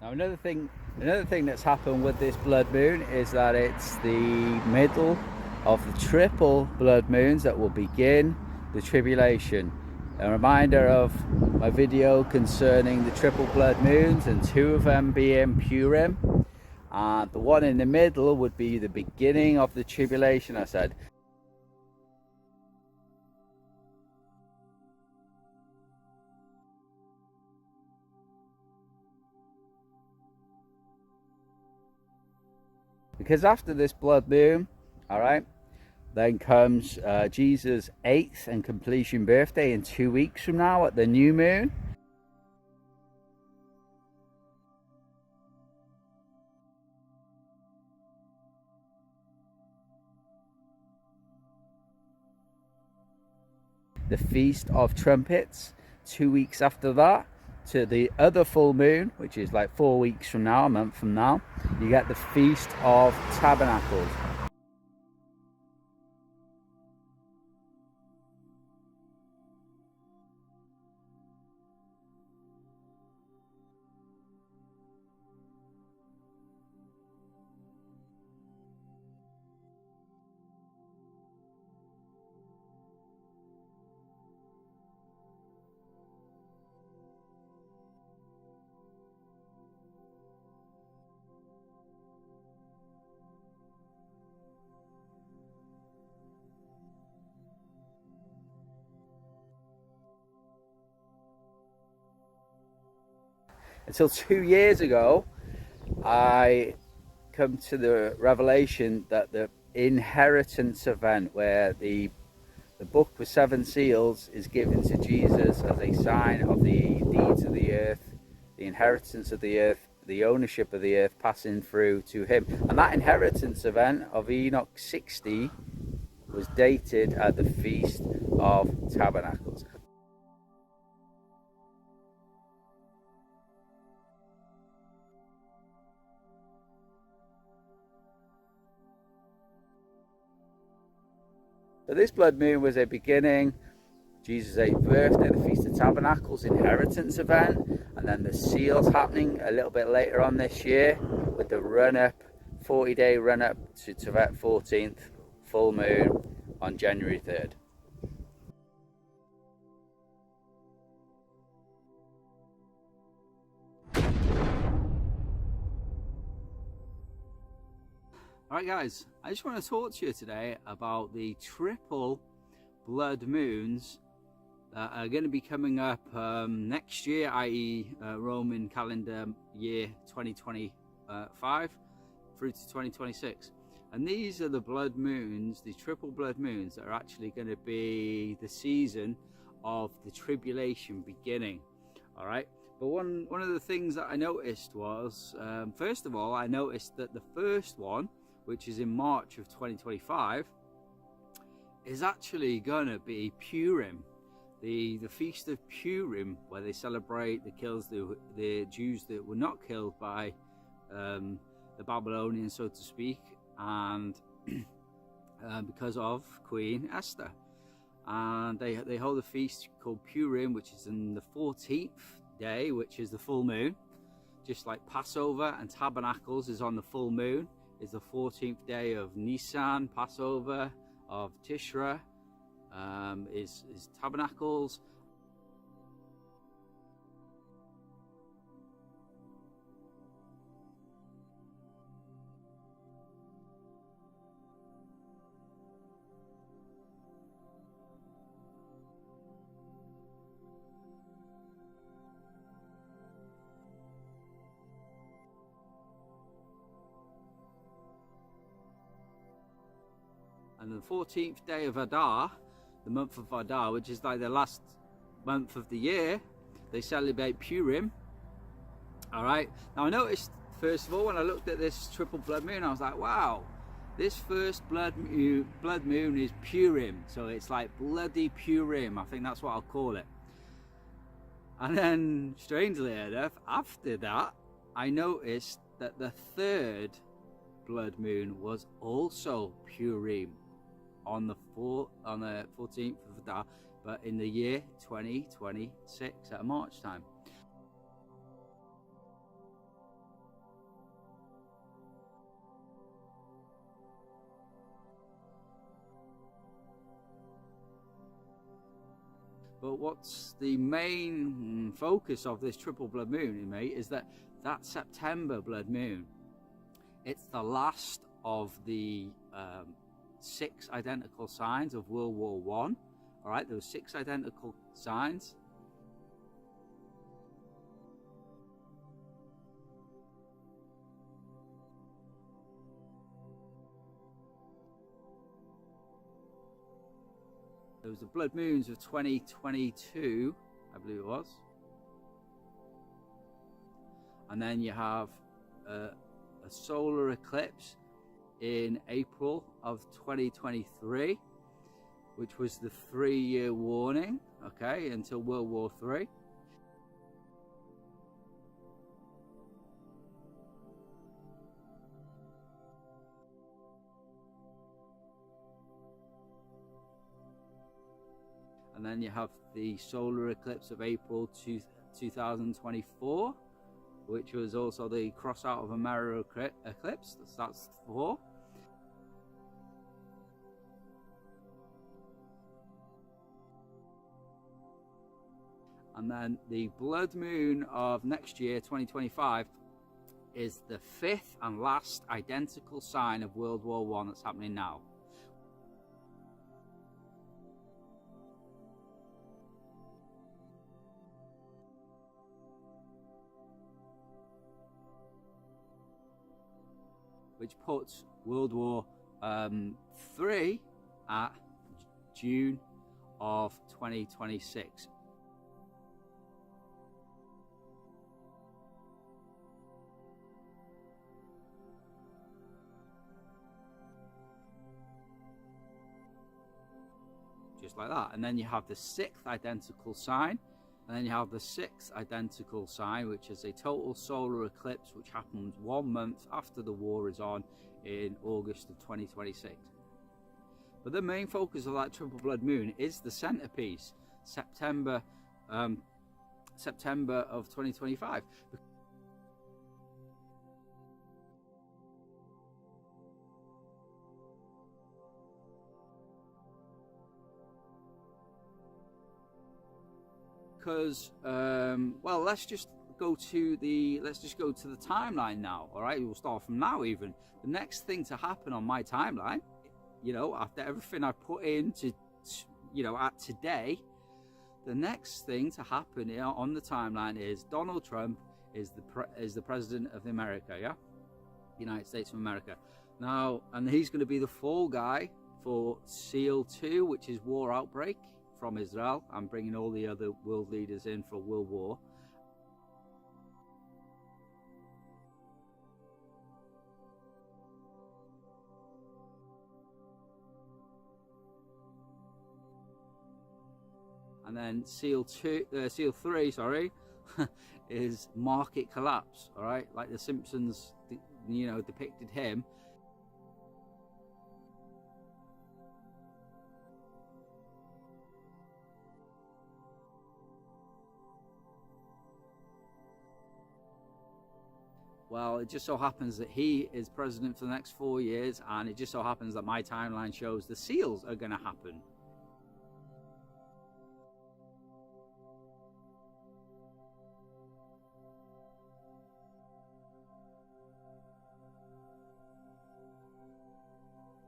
Now another thing that's happened with this blood moon is that it's the middle of the triple blood moons that will begin the tribulation. A reminder of my video concerning the triple blood moons, and two of them being Purim, and the one in the middle would be the beginning of the tribulation, I said. Because after this blood moon, all right, then comes Jesus' 8th and completion birthday in 2 weeks from now at the new moon. The Feast of Trumpets, 2 weeks after that, to the other full moon, which is like 4 weeks from now, a month from now, you get the Feast of Tabernacles. Until 2 years ago, I come to the revelation that the inheritance event, where the book with 7 seals is given to Jesus as a sign of the deeds of the earth, the inheritance of the earth, the ownership of the earth passing through to him. And that inheritance event of Enoch 60 was dated at the Feast of Tabernacles. So this blood moon was a beginning, Jesus' 8th birthday, the Feast of Tabernacles, inheritance event, and then the seals happening a little bit later on this year with the run-up, 40-day run-up to Tevet 14th, full moon on January 3rd. Alright guys, I just want to talk to you today about the triple blood moons that are going to be coming up next year, i.e. Roman calendar year 2025 through to 2026. And these are the blood moons, the triple blood moons, that are actually going to be the season of the tribulation beginning. Alright, but one of the things that I noticed was, first of all, I noticed that the first one, which is in March of 2025, is actually gonna be Purim, the Feast of Purim, where they celebrate the Jews that were not killed by the Babylonians, so to speak, and because of Queen Esther. And they hold a feast called Purim, which is in the 14th day, which is the full moon, just like Passover and Tabernacles is on the full moon. Is the 14th day of Nisan, Passover, of Tishra, is Tabernacles. And the 14th day of Adar, the month of Adar, which is like the last month of the year, they celebrate Purim. All right. Now I noticed, first of all, when I looked at this triple blood moon, I was like, wow, this first blood moon is Purim. So it's like bloody Purim. I think that's what I'll call it. And then, strangely enough, after that, I noticed that the third blood moon was also Purim on the 14th of Adar, but in the year 2026 at March time. But what's the main focus of this triple blood moon, mate, is that September blood moon, it's the last of the 6 identical signs of World War One. All right, there were 6 identical signs. There was the blood moons of 2022, I believe it was. And then you have a solar eclipse in April of 2023, which was the 3-year warning, okay, until World War III. And then you have the solar eclipse of April 2024, which was also the cross out of America eclipse. That's 4. And then the blood moon of next year, 2025, is the 5th and last identical sign of World War One that's happening now. Which puts World War III at June of 2026. Just like that. And then you have the 6th identical sign. And then you have the 6th identical sign, which is a total solar eclipse, which happens 1 month after the war is on in August of 2026. But the main focus of that triple blood moon is the centerpiece, September of 2025. Because well, let's just go to the timeline now. All right, we'll start from now. Even the next thing to happen on my timeline, you know, after everything I put into, you know, at today, the next thing to happen, you know, on the timeline is Donald Trump is the president of America, yeah, United States of America. Now, and he's going to be the fall guy for SEAL 2, which is war outbreak, from Israel, and bringing all the other world leaders in for World War. And then SEAL 3, sorry, is market collapse. All right, like the Simpsons, you know, depicted him. Well, it just so happens that he is president for the next 4 years, and it just so happens that my timeline shows the SEALs are going to happen.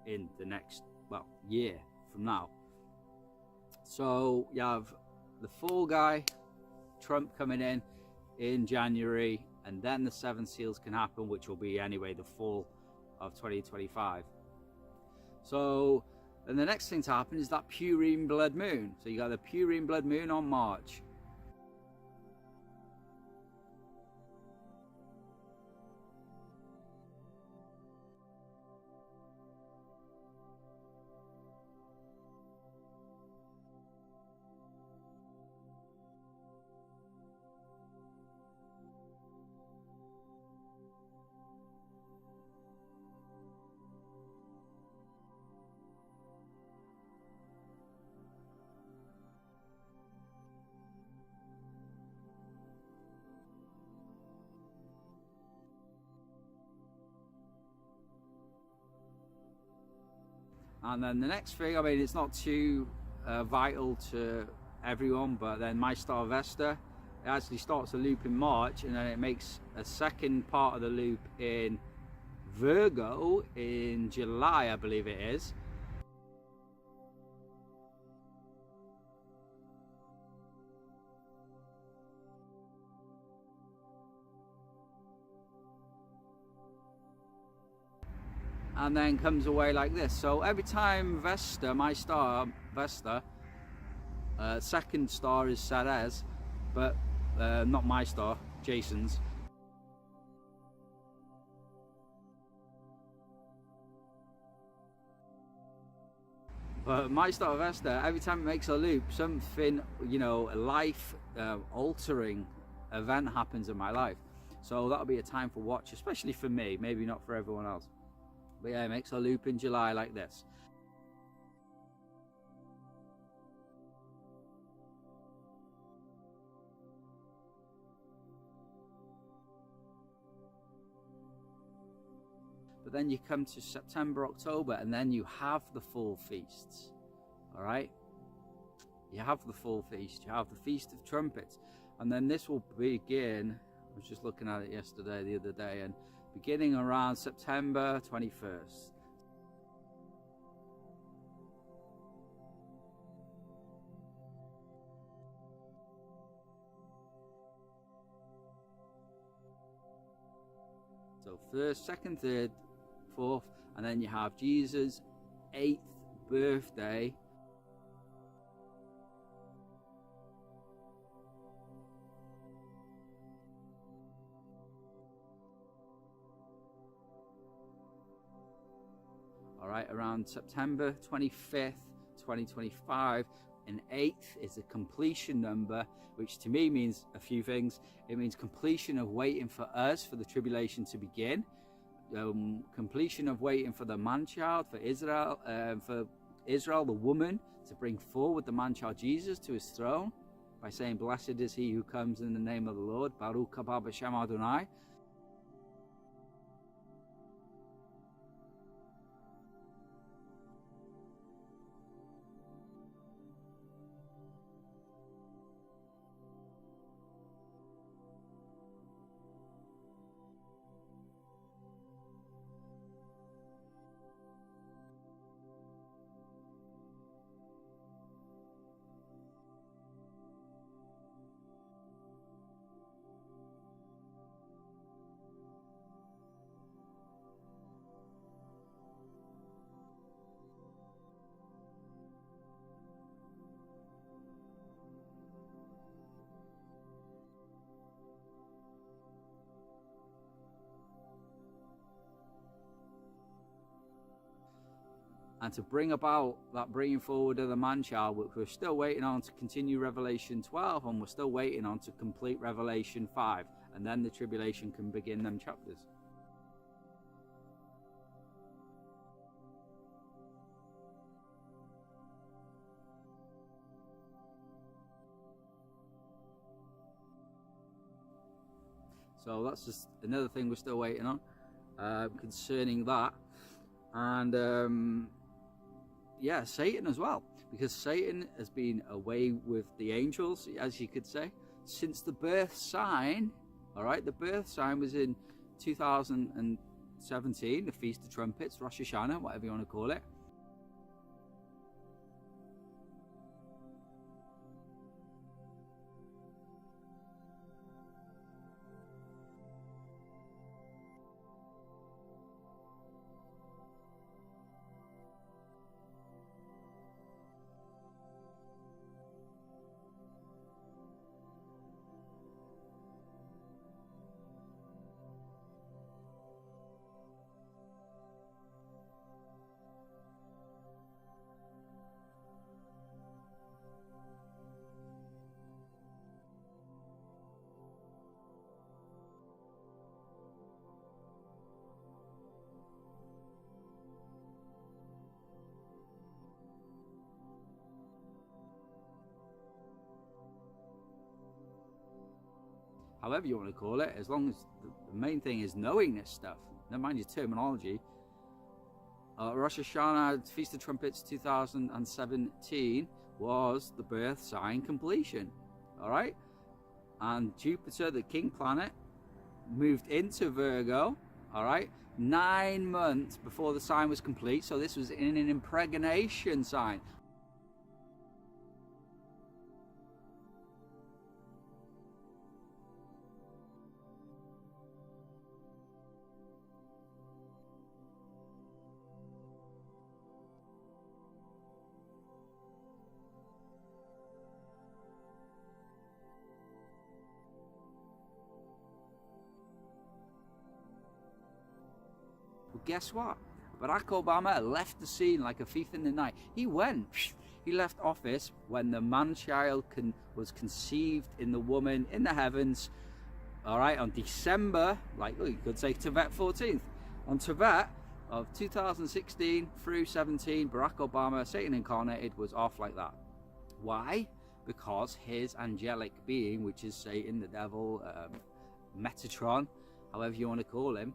In the next, well, year from now. So you have the fall guy, Trump, coming in January, and then the 7 SEALs can happen, which will be anyway the fall of 2025. So, and the next thing to happen is that Purim blood moon. So you got the Purim blood moon on March. And then the next thing, I mean, it's not too vital to everyone, but then my star Vesta, it actually starts a loop in March, and then it makes a second part of the loop in Virgo in July, I believe it is. And then comes away like this. So every time Vesta, my star Vesta, second star is Ceres, but not my star, Jason's. But my star Vesta, every time it makes a loop, something, you know, a life altering event happens in my life. So that'll be a time for watch, especially for me, maybe not for everyone else. But yeah, it makes a loop in July like this. But then you come to September, October, and then you have the full feasts. All right? You have the full feast. You have the Feast of Trumpets. And then this will begin, I was just looking at it yesterday, the other day, and beginning around September 21st. So first, second, third, fourth, and then you have Jesus' 8th birthday. All right, around September 25th, 2025, and 8th is a completion number, which to me means a few things. It means completion of waiting for us, for the tribulation to begin, completion of waiting for the man-child, for Israel, the woman, to bring forward the man-child Jesus to his throne by saying, "Blessed is he who comes in the name of the Lord, Baruch haba b'shem Adonai." And to bring about that bringing forward of the man-child, which we're still waiting on to continue Revelation 12, and we're still waiting on to complete Revelation 5, and then the tribulation can begin them chapters. So that's just another thing we're still waiting on concerning that. And yeah, Satan as well, because Satan has been away with the angels, as you could say, since the birth sign. All right, the birth sign was in 2017, the Feast of Trumpets, Rosh Hashanah, whatever you want to call it. However you want to call it, as long as the main thing is knowing this stuff, never mind your terminology. Rosh Hashanah, Feast of Trumpets 2017, was the birth sign completion. All right, and Jupiter, the king planet, moved into Virgo. All right, 9 months before the sign was complete. So this was in an impregnation sign. Well, guess what? Barack Obama left the scene like a thief in the night. He left office when the man-child was conceived in the woman in the heavens. All right, on December, like you could say Tevet 14th. On Tevet of 2016 through 17, Barack Obama, Satan incarnated, was off like that. Why? Because his angelic being, which is Satan, the devil, Metatron, however you want to call him,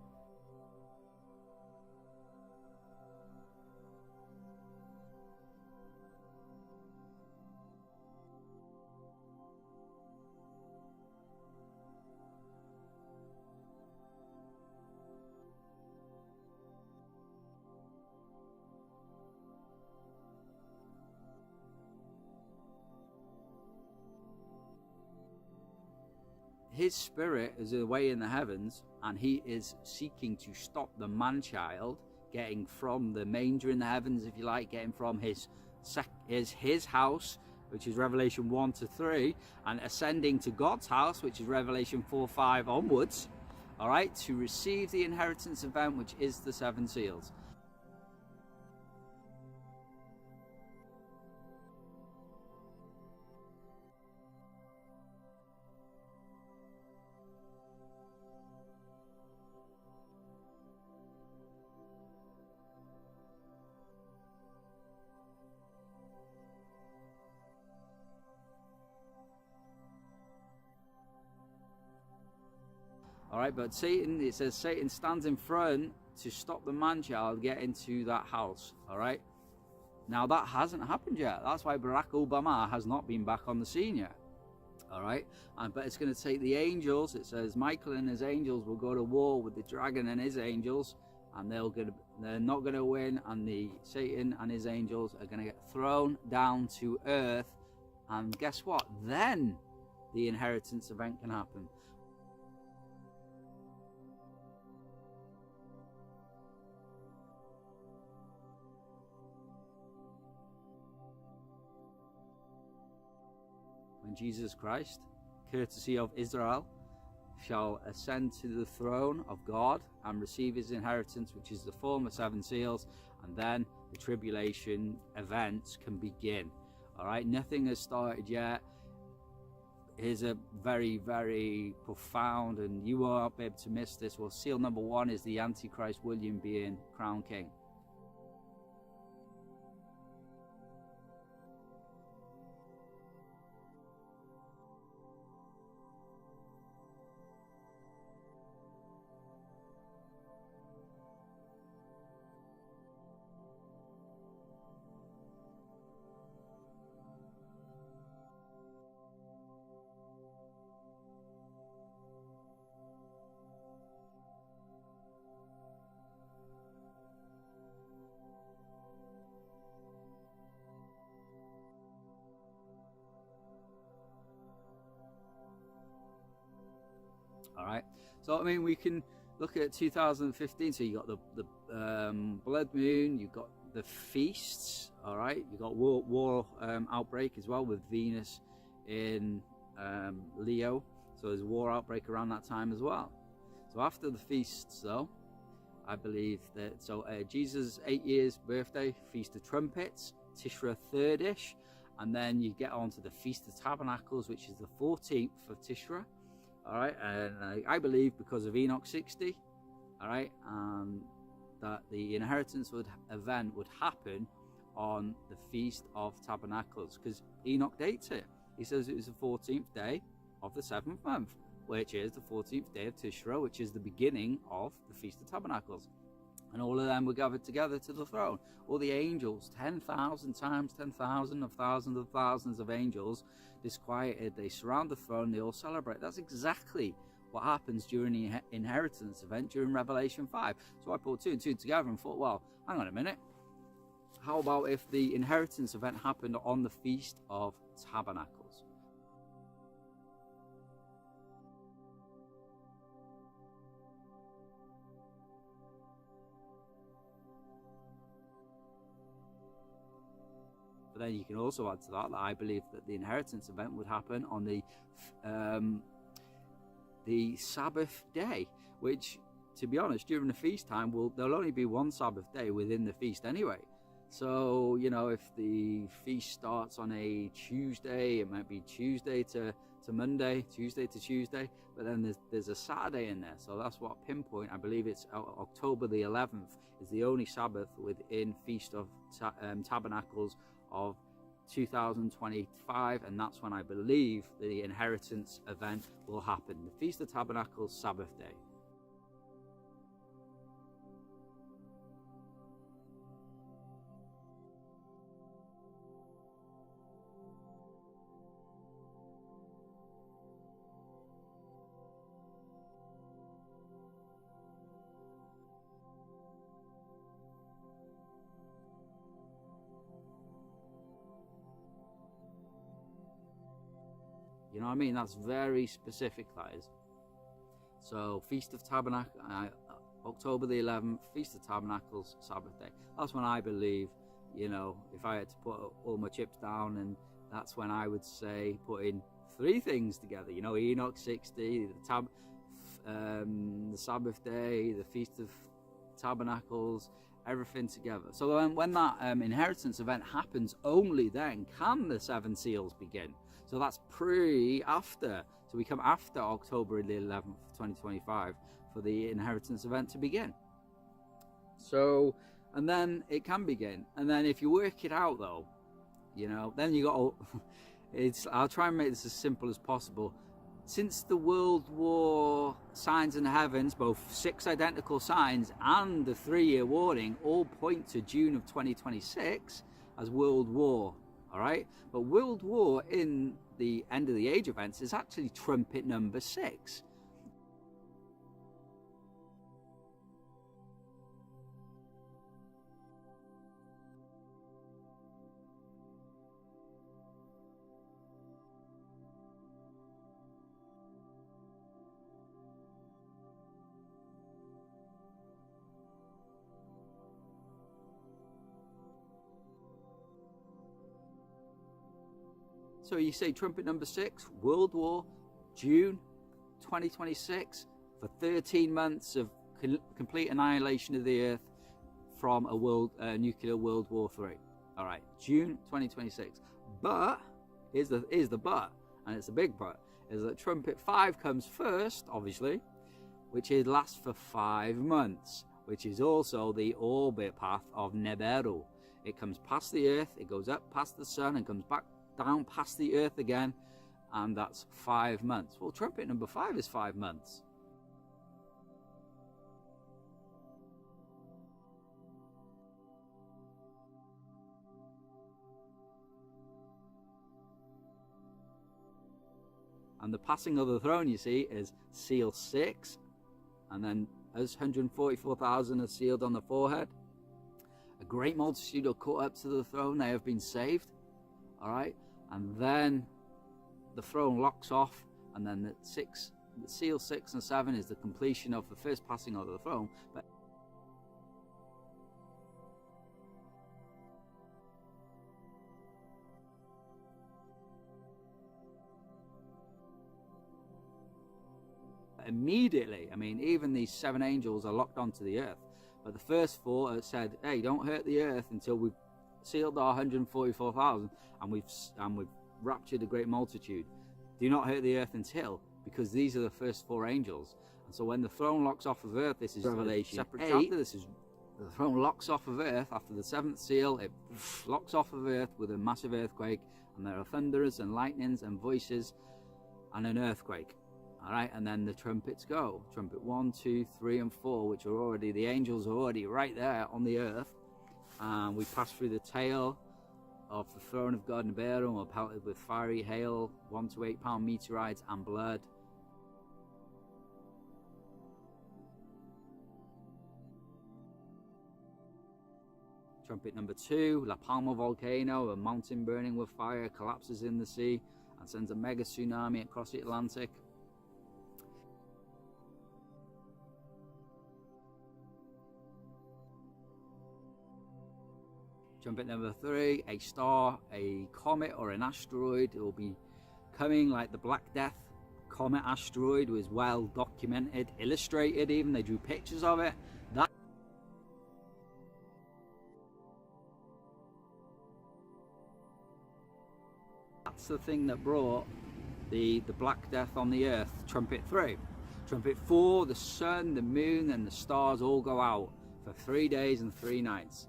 his spirit is away in the heavens, and he is seeking to stop the man-child getting from the manger in the heavens, if you like, getting from his house, which is Revelation 1 to 3, and ascending to God's house, which is Revelation 4, 5 onwards, all right, to receive the inheritance event, which is the 7 seals. All right, but Satan, it says Satan stands in front to stop the man-child getting to that house. All right, now that hasn't happened yet. That's why Barack Obama has not been back on the scene yet. All right, but it's going to take the angels. It says Michael and his angels will go to war with the dragon and his angels, and they're not going to win, and the Satan and his angels are going to get thrown down to earth, and guess what? Then the inheritance event can happen. When Jesus Christ, courtesy of Israel, shall ascend to the throne of God and receive his inheritance, which is the former 7 seals, and then the tribulation events can begin. All right, nothing has started yet. Here's a very, very profound, and you won't be able to miss this. Well, seal number 1 is the Antichrist William being crowned king. All right, so I mean, we can look at 2015. So you got the blood moon, you got the feasts. All right, you got war outbreak as well with Venus in Leo. So there's a war outbreak around that time as well. So after the feasts, though, I believe that Jesus' 8 years birthday, Feast of Trumpets, Tishra 3rd-ish, and then you get on to the Feast of Tabernacles, which is the 14th of Tishra. All right, and I believe because of Enoch 60, all right, that the inheritance event would happen on the Feast of Tabernacles, because Enoch dates it. He says it was the 14th day of the 7th month, which is the 14th day of Tishra, which is the beginning of the Feast of Tabernacles. And all of them were gathered together to the throne. All the angels, 10,000 times 10,000 of thousands of angels, disquieted. They surround the throne, they all celebrate. That's exactly what happens during the inheritance event during Revelation 5. So I put two and two together and thought, well, hang on a minute. How about if the inheritance event happened on the Feast of Tabernacles? But then you can also add to that I believe that the inheritance event would happen on the Sabbath day, which, to be honest, during the feast time, there'll only be one Sabbath day within the feast anyway. So, you know, if the feast starts on a Tuesday, it might be Tuesday to Monday, Tuesday to Tuesday, but then there's a Saturday in there. So that's what pinpoint, I believe it's October the 11th is the only Sabbath within Feast of Tabernacles of 2025, and that's when I believe the inheritance event will happen. The Feast of Tabernacles, Sabbath day. You know what I mean? That's very specific, that is. So, Feast of Tabernacles, October the 11th, Feast of Tabernacles, Sabbath day. That's when I believe, you know, if I had to put all my chips down, and that's when I would say putting three things together. You know, Enoch 60, the Sabbath day, the Feast of Tabernacles, everything together. So when that inheritance event happens, only then can the seven seals begin. So that's after. So we come after October the 11th, 2025 for the inheritance event to begin. So, and then it can begin. And then if you work it out though, you know, then you got, I'll try and make this as simple as possible. Since the World War signs in the heavens, both 6 identical signs and the 3-year warning all point to June of 2026 as World War. All right, but World War in the end of the age events is actually trumpet number 6. So you say trumpet number 6, World War, June 2026, for 13 months of complete annihilation of the earth from a nuclear World War III. All right, June 2026. But here's the but, and it's a big but, is that trumpet 5 comes first, obviously, which lasts for 5 months, which is also the orbit path of Nibiru. It comes past the earth, it goes up past the sun, and comes back down past the earth again, and that's 5 months. Well, trumpet number 5 is 5 months. And the passing of the throne, you see, is seal 6, and then as 144,000 are sealed on the forehead, a great multitude are caught up to the throne, they have been saved. All right, and then the throne locks off, and then the seal 6 and 7 is the completion of the first passing of the throne. But immediately, I mean, even these 7 angels are locked onto the earth, but the first 4 said, hey, don't hurt the earth until we've sealed our 144,000 and we've raptured a great multitude. Do not hurt the earth until, because these are the first 4 angels. And so when the throne locks off of earth, this is Revelation separate 8. Chapter. This is the throne locks off of earth after the 7th seal. It locks off of earth with a massive earthquake, and there are thunders and lightnings and voices and an earthquake. All right, and then the trumpets go. Trumpet 1, 2, 3, and 4, which are already, the angels are already right there on the earth. And we pass through the tail of the throne of God and the bear, and we're pelted with fiery hail, 1 to 8 pound meteorites, and blood. Trumpet number 2, La Palma volcano, a mountain burning with fire, collapses in the sea and sends a mega tsunami across the Atlantic. Trumpet number 3, a star, a comet or an asteroid will be coming, like the Black Death comet asteroid was well documented, illustrated even, they drew pictures of it. That's the thing that brought the Black Death on the earth. Trumpet 3. Trumpet 4, the sun, the moon and the stars all go out for 3 days and 3 nights.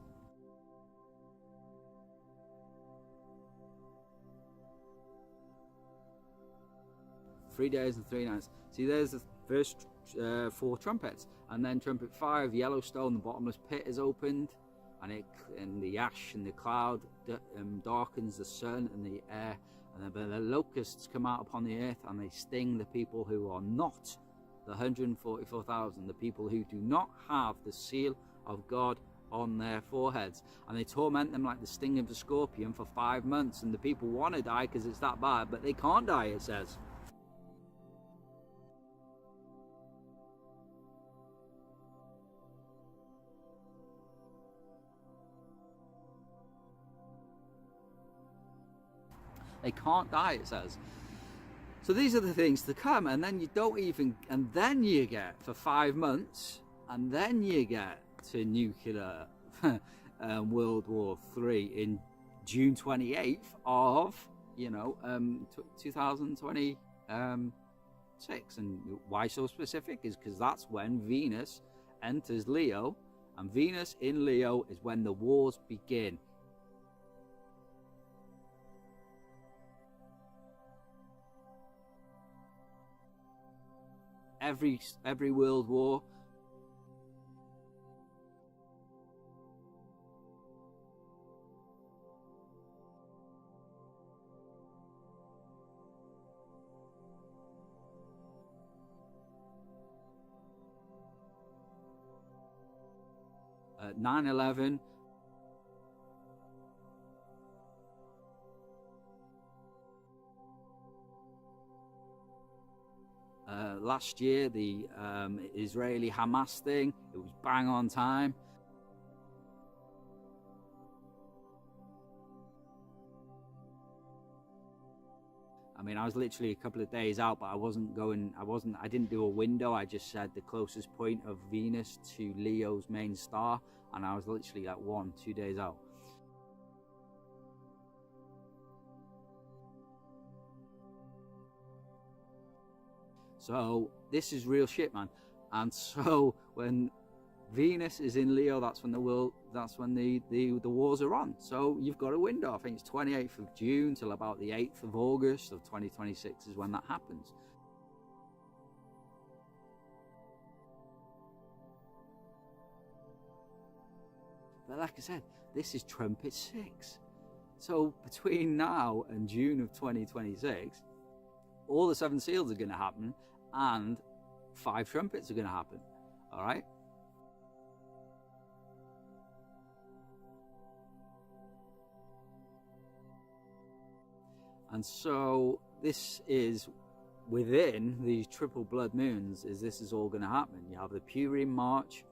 Three days and 3 nights. See, there's the first 4 trumpets, and then trumpet 5, Yellowstone, the bottomless pit is opened, and the ash and the cloud darkens the sun and the air, and then the locusts come out upon the earth, and they sting the people who are not the 144,000, the people who do not have the seal of God on their foreheads, and they torment them like the sting of the scorpion for 5 months. And the people want to die because it's that bad, but they can't die, it says. They can't die, it says. So these are the things to come, and then you don't even, and then you get for 5 months, and then you get to nuclear World War III in June 28th of 2026. And why so specific is because that's when Venus enters Leo, and Venus in Leo is when the wars begin. Every world war, at 9/11, last year, the Israeli-Hamas thing, it was bang on time. I mean, I was literally a couple of days out, but I didn't do a window. I just said the closest point of Venus to Leo's main star, and I was literally like 1-2 days out. So this is real shit, man. And so when Venus is in Leo, that's when the wars are on. So you've got a window. I think it's 28th of June till about the 8th of August of 2026 is when that happens. But like I said, this is trumpet 6. So between now and June of 2026, all the 7 seals are going to happen, and 5 trumpets are going to happen. All right. And so this is within these triple blood moons, this is all going to happen. You have the Purim March,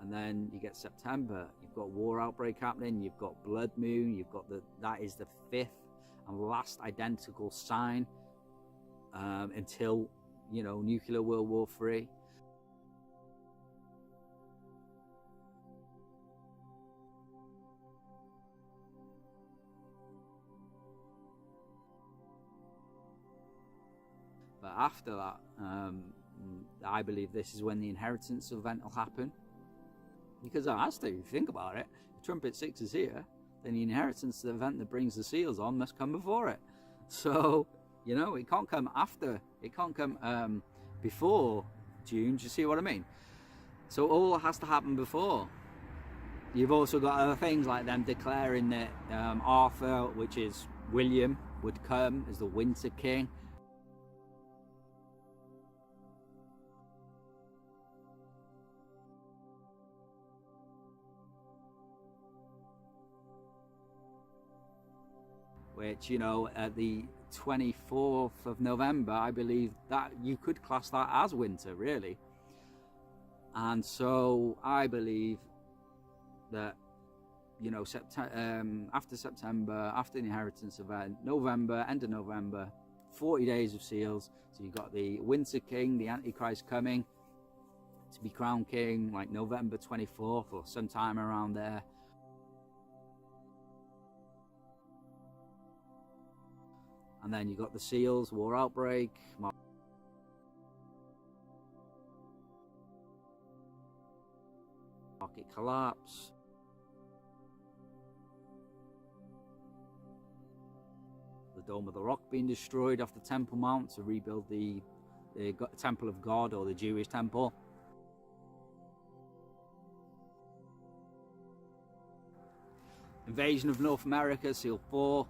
and then you get September, you've got war outbreak happening, you've got blood moon, you've got that is the 5th and last identical sign until nuclear World War III. But after that, I believe this is when the inheritance event will happen. Because it has to, if you think about it. If trumpet 6 is here, then the inheritance event that brings the seals on must come before it. So, you know, it can't come after, it can't come before June. Do you see what I mean? So all has to happen before. You've also got other things like them declaring that Arthur, which is William, would come as the Winter King. Which, you know, at the 24th of November, I believe that you could class that as winter, really. And so I believe that, you know, after September, after the inheritance event, November, end of November, 40 days of seals. So you've got the Winter King, the Antichrist, coming to be crowned king, like November 24th or sometime around there. And then you got the seals, war outbreak, market collapse, the Dome of the Rock being destroyed off the Temple Mount to rebuild the Temple of God, or the Jewish temple. Invasion of North America, seal 4.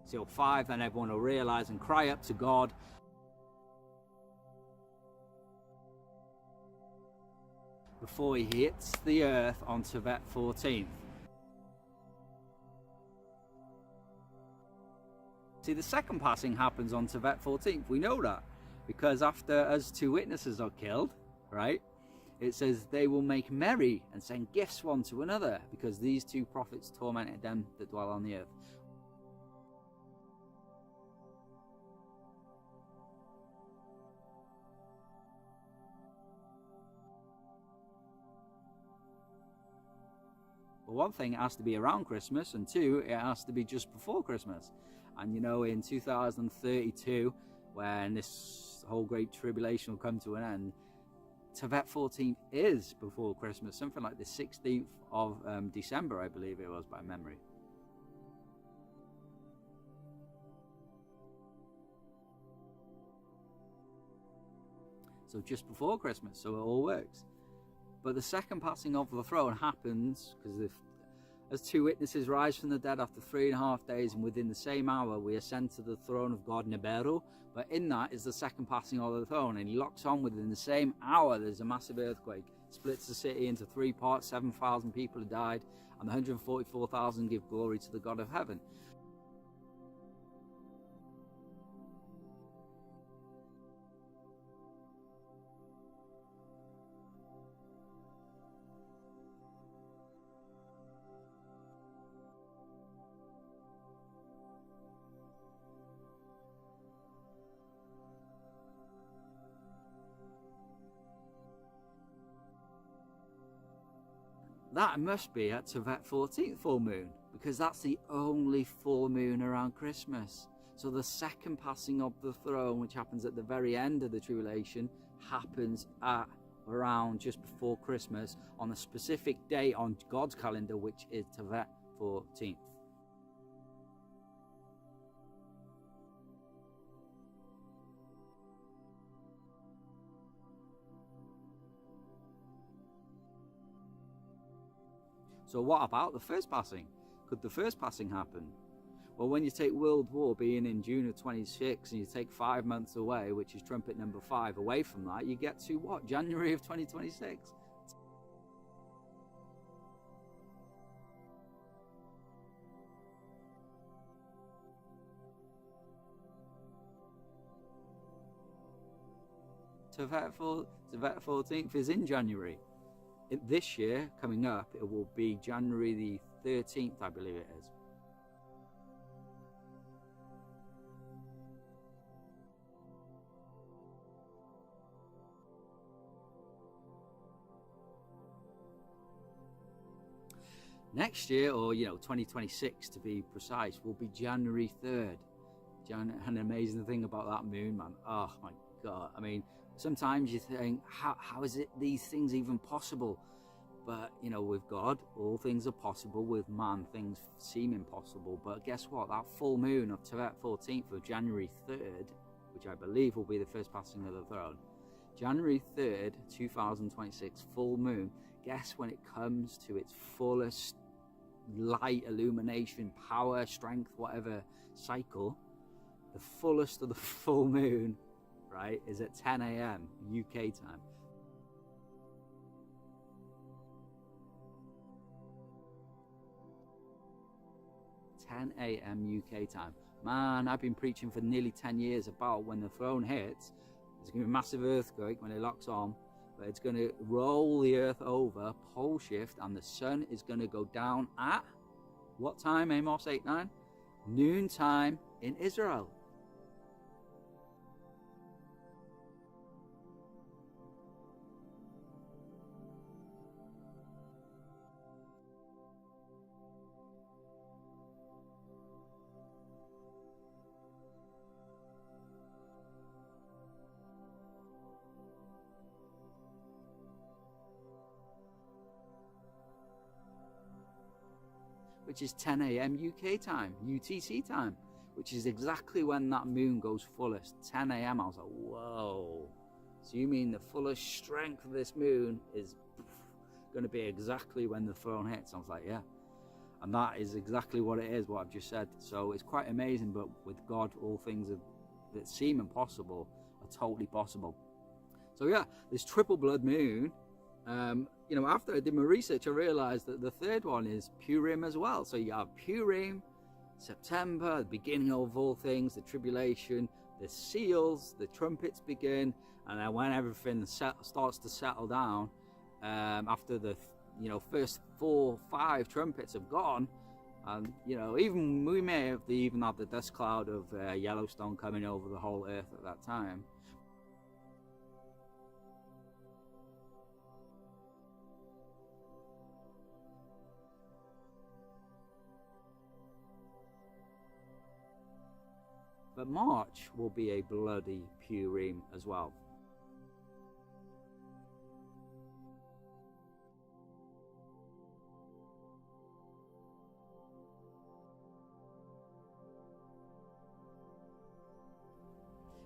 Seal 5, then everyone will realize and cry up to God. Before he hits the earth on Tevet 14th. See, the second passing happens on Tevet 14th. We know that because after us 2 witnesses are killed, right? It says they will make merry and send gifts one to another because these 2 prophets tormented them that dwell on the earth. Well, one thing, it has to be around Christmas, and 2, it has to be just before Christmas. And you know, in 2032, when this whole great tribulation will come to an end, Tevet 14th is before Christmas, something like the 16th of December, I believe it was, by memory. So just before Christmas, so it all works. But the second passing of the throne happens because as 2 witnesses rise from the dead after 3.5 days, and within the same hour we ascend to the throne of God Nibiru. But in that is the second passing of the throne, and he locks on within the same hour. There's a massive earthquake, splits the city into 3 parts. 7,000 people have died, and 144,000 give glory to the God of heaven. That must be at Tevet 14th full moon, because that's the only full moon around Christmas. So the second passing of the throne, which happens at the very end of the tribulation, happens at around just before Christmas on a specific day on God's calendar, which is Tevet 14th. So what about the first passing? Could the first passing happen? Well, when you take World War being in June of 26 and you take 5 months away, which is trumpet number 5, away from that, you get to what? January of 2026. Tevet 14th is in January. This year, coming up, it will be January the 13th, I believe it is. Next year, or 2026 to be precise, will be January 3rd. an amazing thing about that moon, man. Oh my God. I mean, sometimes you think, how is it these things even possible? But, you know, with God, all things are possible. With man, things seem impossible. But guess what? That full moon of Tevet 14th of January 3rd, which I believe will be the first passing of the throne, January 3rd, 2026, full moon. Guess when it comes to its fullest light, illumination, power, strength, whatever cycle, the fullest of the full moon, right, is at 10 a.m. UK time. UK time. Man, I've been preaching for nearly 10 years about when the throne hits, there's going to be a massive earthquake when it locks on, but it's going to roll the earth over, pole shift, and the sun is going to go down at what time, Amos 8:9? Noon time in Israel. Which is 10 a.m. UK time, UTC time, which is exactly when that moon goes fullest, 10 a.m. I was like, whoa. So you mean the fullest strength of this moon is going to be exactly when the throne hits? I was like, yeah. And that is exactly what it is, what I've just said. So it's quite amazing, but with God, all things that seem impossible are totally possible. So yeah, this triple blood moon, you know, after I did my research, I realized that the third one is Purim as well. So you have Purim, September, the beginning of all things, the tribulation, the seals, the trumpets begin, and then when everything starts to settle down, after the, you know, first 4 or 5 trumpets have gone, and, you know, even we may have even had the dust cloud of Yellowstone coming over the whole earth at that time. But March will be a bloody Purim as well.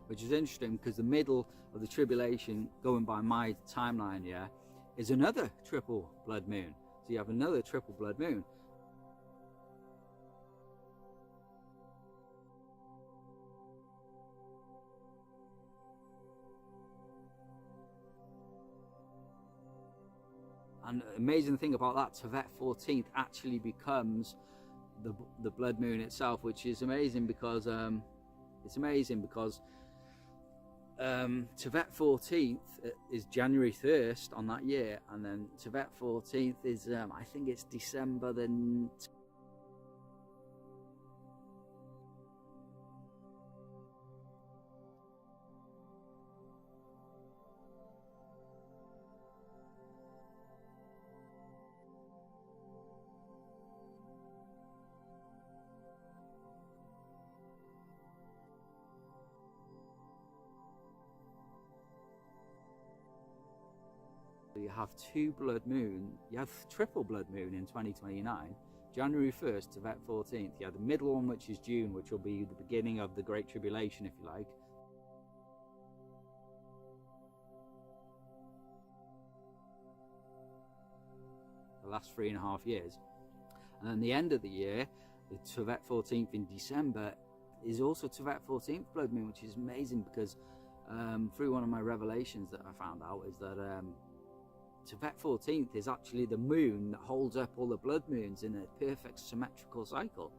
Which is interesting because the middle of the tribulation, going by my timeline, yeah, is another triple blood moon. So you have another triple blood moon. And the amazing thing about that, Tevet 14th actually becomes the blood moon itself, which is amazing because Tevet 14th is January 1st on that year, and then Tevet 14th is I think it's December the you have 2 blood moon, you have triple blood moon in 2029, January 1st to Tevet 14th. You have the middle one, which is June, which will be the beginning of the Great Tribulation, if you like. The last 3.5 years. And then the end of the year, the Tevet 14th in December, is also Tevet 14th blood moon, which is amazing because through one of my revelations that I found out is that Tevet 14th is actually the moon that holds up all the blood moons in a perfect symmetrical cycle.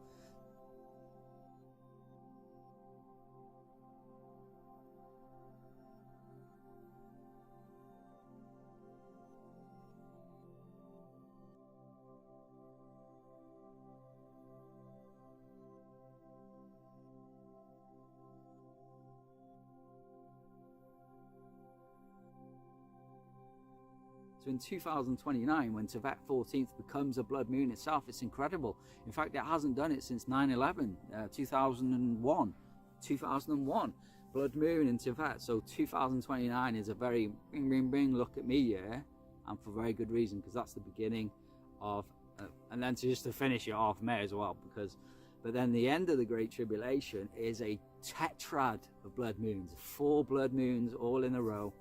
So in 2029, when Tevet 14th becomes a blood moon itself, it's incredible. In fact, it hasn't done it since 9/11, 2001. 2001 blood moon in Tibet. So 2029 is a very bing bing bing look at me year, and for very good reason, because that's the beginning of and then to finish it off, may as well, but then the end of the Great Tribulation is a tetrad of blood moons, 4 blood moons all in a row.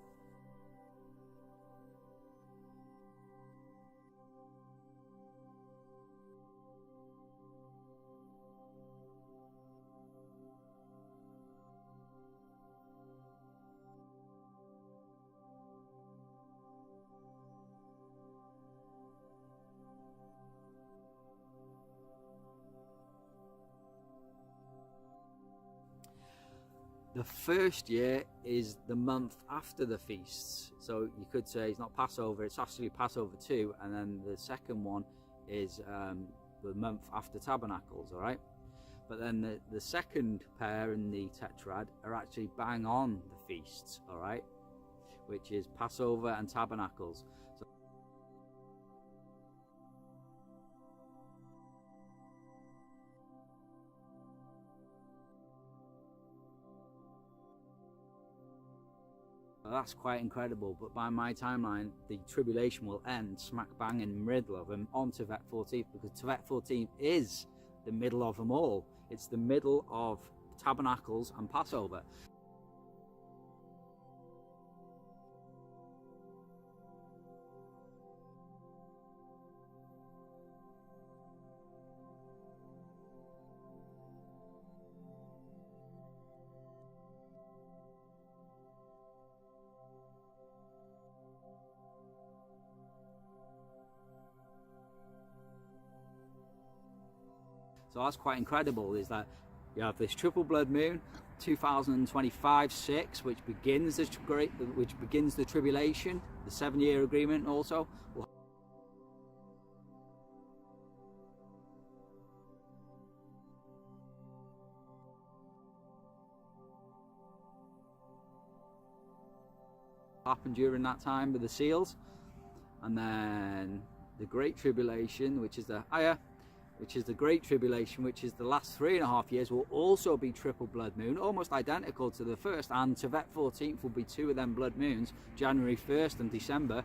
The first year is the month after the feasts, so you could say it's not Passover, it's actually Passover 2, and then the second one is the month after Tabernacles, all right? But then the second pair in the tetrad are actually bang on the feasts, all right, which is Passover and Tabernacles. That's quite incredible, but by my timeline the tribulation will end smack bang in the middle of them on Tevet 14th, because Tevet 14th is the middle of them all. It's the middle of Tabernacles and Passover. So that's quite incredible, is that you have this triple blood moon, 2025-6, which begins the tribulation, the 7-year agreement also. Happened during that time with the seals, and then the Great Tribulation, which is the Great Tribulation, which is the last 3.5 years, will also be triple blood moon, almost identical to the first, and Tevet 14th will be 2 of them blood moons, January 1st and December.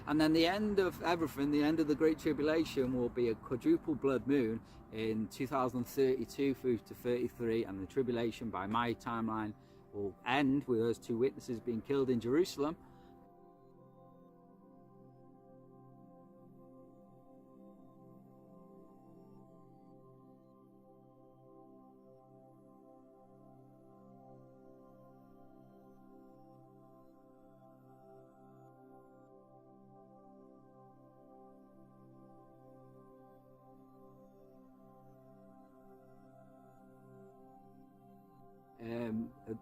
And then the end of everything, the end of the Great Tribulation, will be a quadruple blood moon in 2032 through to 33, and the tribulation by my timeline will end with those 2 witnesses being killed in Jerusalem.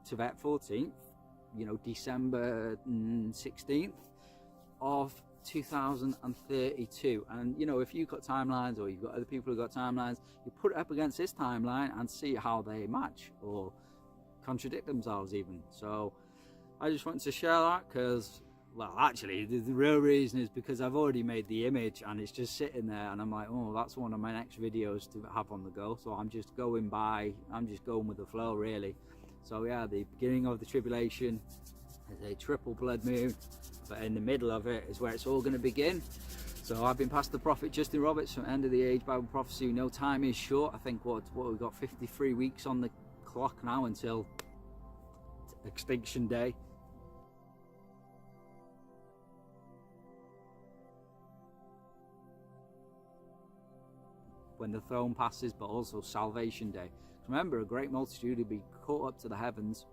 Tevet 14th, you know, December 16th of 2032. And you know, if you've got timelines, or you've got other people who've got timelines, you put it up against this timeline and see how they match or contradict themselves even. So I just wanted to share that, because, well, actually the real reason is because I've already made the image and it's just sitting there, and I'm like, oh, that's one of my next videos to have on the go. So I'm just going with the flow, really. So yeah, the beginning of the tribulation is a triple blood moon, but in the middle of it is where it's all going to begin. So I've been past the prophet Justin Roberts from End of the Age Bible Prophecy. No time is short. I think what we've got 53 weeks on the clock now until Extinction Day. When the throne passes, but also Salvation Day. Remember, a great multitude will be caught up to the heavens,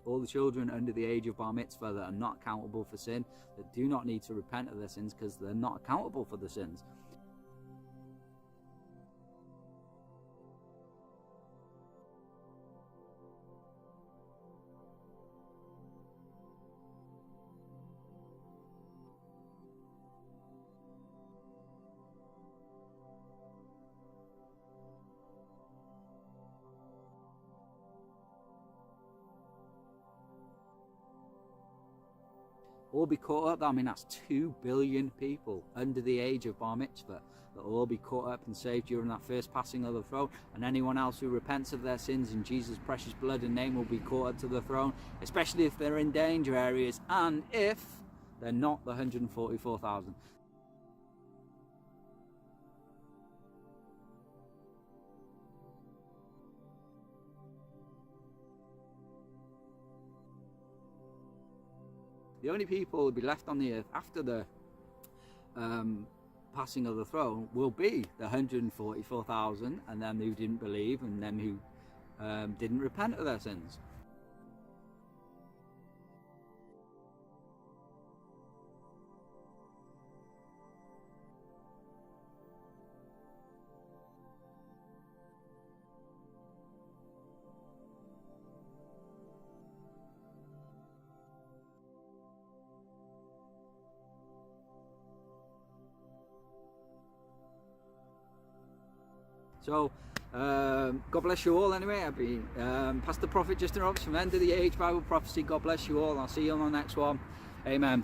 all the children under the age of bar mitzvah that are not accountable for sin, that do not need to repent of their sins because they're not accountable for the sins. all be caught up. I mean, that's 2 billion people under the age of bar mitzvah that will all be caught up and saved during that first passing of the throne. And anyone else who repents of their sins in Jesus' precious blood and name will be caught up to the throne, especially if they're in danger areas and if they're not the 144,000. The only people who will be left on the earth after the passing of the throne will be the 144,000, and them who didn't believe, and them who didn't repent of their sins. So, God bless you all anyway. I've been Pastor Prophet Justin Roberts from End of the Age Bible Prophecy. God bless you all. I'll see you on the next one. Amen.